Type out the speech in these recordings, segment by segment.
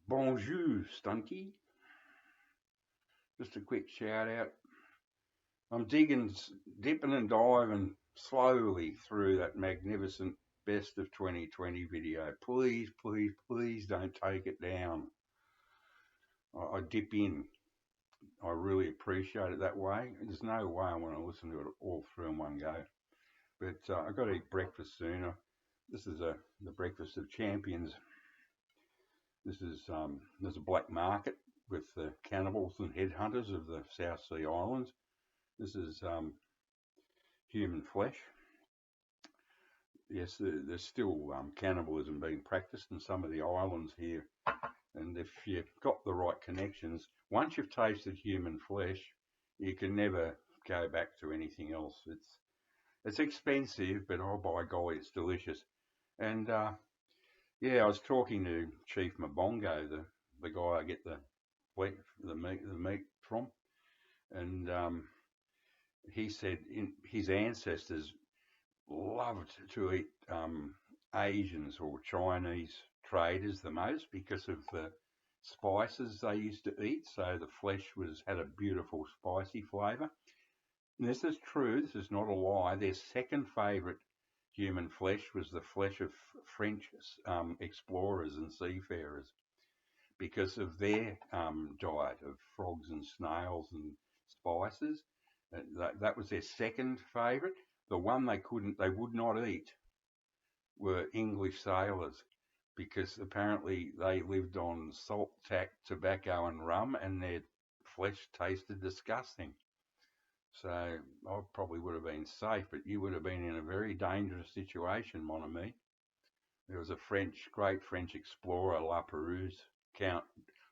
Bonjour, Stunti. Just a quick shout out. I'm dipping and diving slowly through that magnificent best of 2020 video. Please, please, please don't take it down. I dip in. I really appreciate it that way. There's no way I want to listen to it all through in one go. But I've got to eat breakfast soon. This is the breakfast of champions. This is there's a black market with the cannibals and headhunters of the South Sea Islands. This is human flesh. Yes, there's still cannibalism being practiced in some of the islands here. And if you've got the right connections, once you've tasted human flesh, you can never go back to anything else. It's expensive, but oh by golly, it's delicious. And yeah, I was talking to Chief Mabongo, the guy I get the meat from, and he said his ancestors loved to eat Asians or Chinese traders the most because of the spices they used to eat. So the flesh had a beautiful spicy flavour. And this is true. This is not a lie. Their second favourite human flesh was the flesh of French explorers and seafarers because of their diet of frogs and snails and spices. That was their second favourite. The one they would not eat were English sailors because apparently they lived on salt, tack, tobacco and rum, and their flesh tasted disgusting. So I probably would have been safe, but you would have been in a very dangerous situation, mon ami. There was a great French explorer, La Perouse,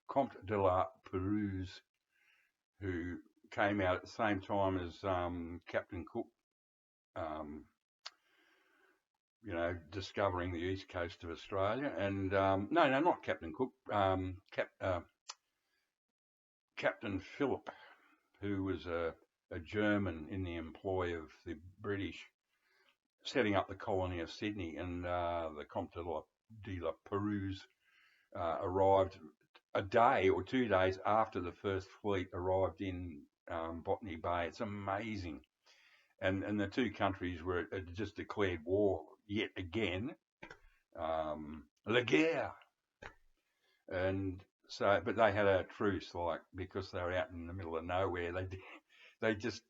Comte de la Perouse, who came out at the same time as Captain Cook, discovering the east coast of Australia. And no, not Captain Cook, Captain Phillip, who was a German in the employ of the British, setting up the colony of Sydney. And the Comte de la Perouse arrived a day or 2 days after the first fleet arrived in Botany Bay. It's amazing. And the two countries had just declared war yet again, la guerre. And so, but they had a truce, because they were out in the middle of nowhere. They just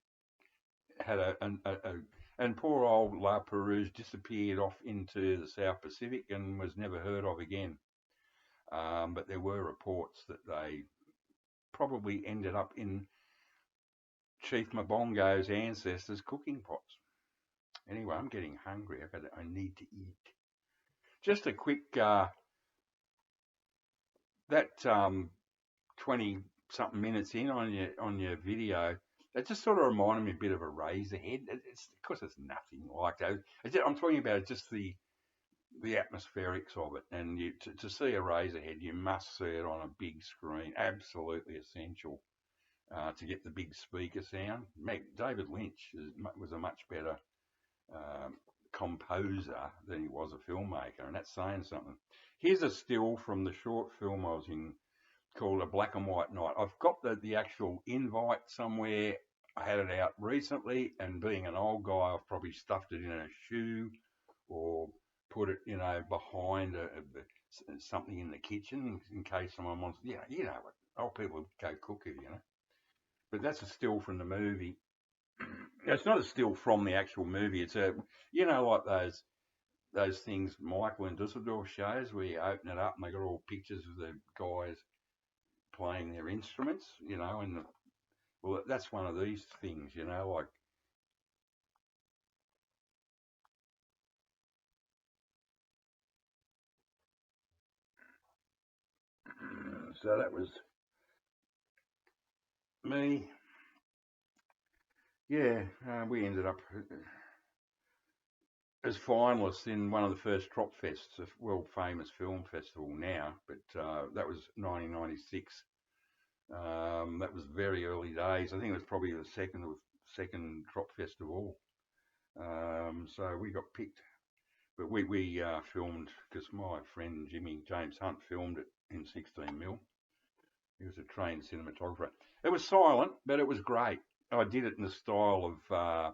had and poor old La Perouse disappeared off into the South Pacific and was never heard of again. But there were reports that they probably ended up in Chief Mabongo's ancestors' cooking pots. Anyway, I'm getting hungry. I need to eat. Just a quick, that 20-something minutes in on your video, it just sort of reminded me a bit of a Razorhead. It's because it's nothing like that. I'm talking about just the atmospherics of it, and to see a Razorhead, you must see it on a big screen. Absolutely essential to get the big speaker sound. David Lynch was a much better composer than he was a filmmaker, and that's saying something. Here's a still from the short film I was in called A Black and White Night. I've got the actual invite somewhere. I had it out recently, and being an old guy, I've probably stuffed it in a shoe or put it, behind something in the kitchen in case someone wants. What old people go cooking, But that's a still from the movie. It's not a still from the actual movie. It's like those things Michael and Dusseldorf shows where you open it up and they got all pictures of the guys playing their instruments, and well, that's one of these things, like. So that was me. Yeah, we ended up as finalists in one of the first Trop Fests, a world famous film festival now, but that was 1996. That was very early days. I think it was probably the second Trop Fest of all. So we got picked But we filmed, because my friend James Hunt filmed it in 16mm. He was a trained cinematographer. It was silent, but it was great. I did it in the style of,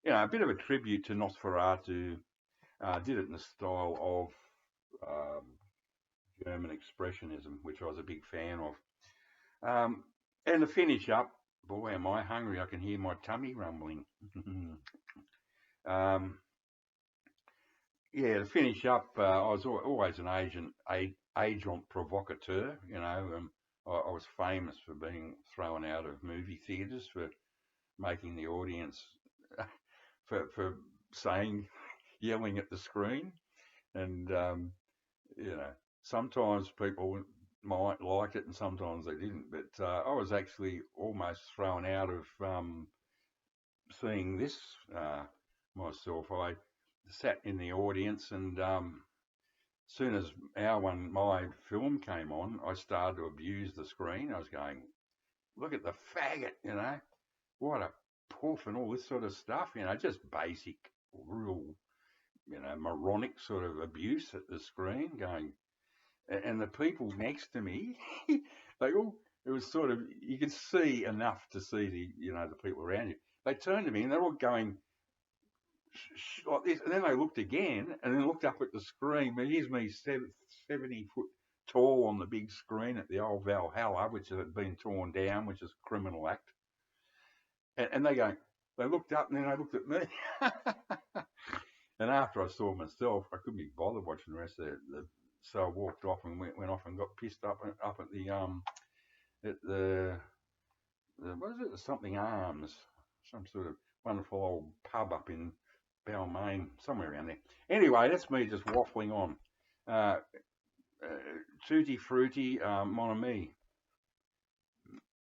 a bit of a tribute to Nosferatu. Did it in the style of German expressionism, which I was a big fan of. And to finish up, boy, am I hungry. I can hear my tummy rumbling. Yeah, to finish up, I was always an agent provocateur. I was famous for being thrown out of movie theatres for making the audience, for saying, yelling at the screen. And, sometimes people might like it and sometimes they didn't. But I was actually almost thrown out of seeing this myself. I sat in the audience, and as soon as my film came on, I started to abuse the screen. I was going, look at the faggot, what a poof, and all this sort of stuff, just basic, real, moronic sort of abuse at the screen, going, and the people next to me, it was sort of, you could see enough to see the people around you. They turned to me and they're all going like this, and then they looked again and then looked up at the screen. But here's me 70 foot tall on the big screen at the old Valhalla, which had been torn down, which is a criminal act. And they looked up and then they looked at me. And after I saw myself, I couldn't be bothered watching the rest of it. So I walked off and went off and got pissed up at the what is it? Something Arms, some sort of wonderful old pub up in Balmain, somewhere around there. Anyway, that's me just waffling on. Tutti frutti, mon ami.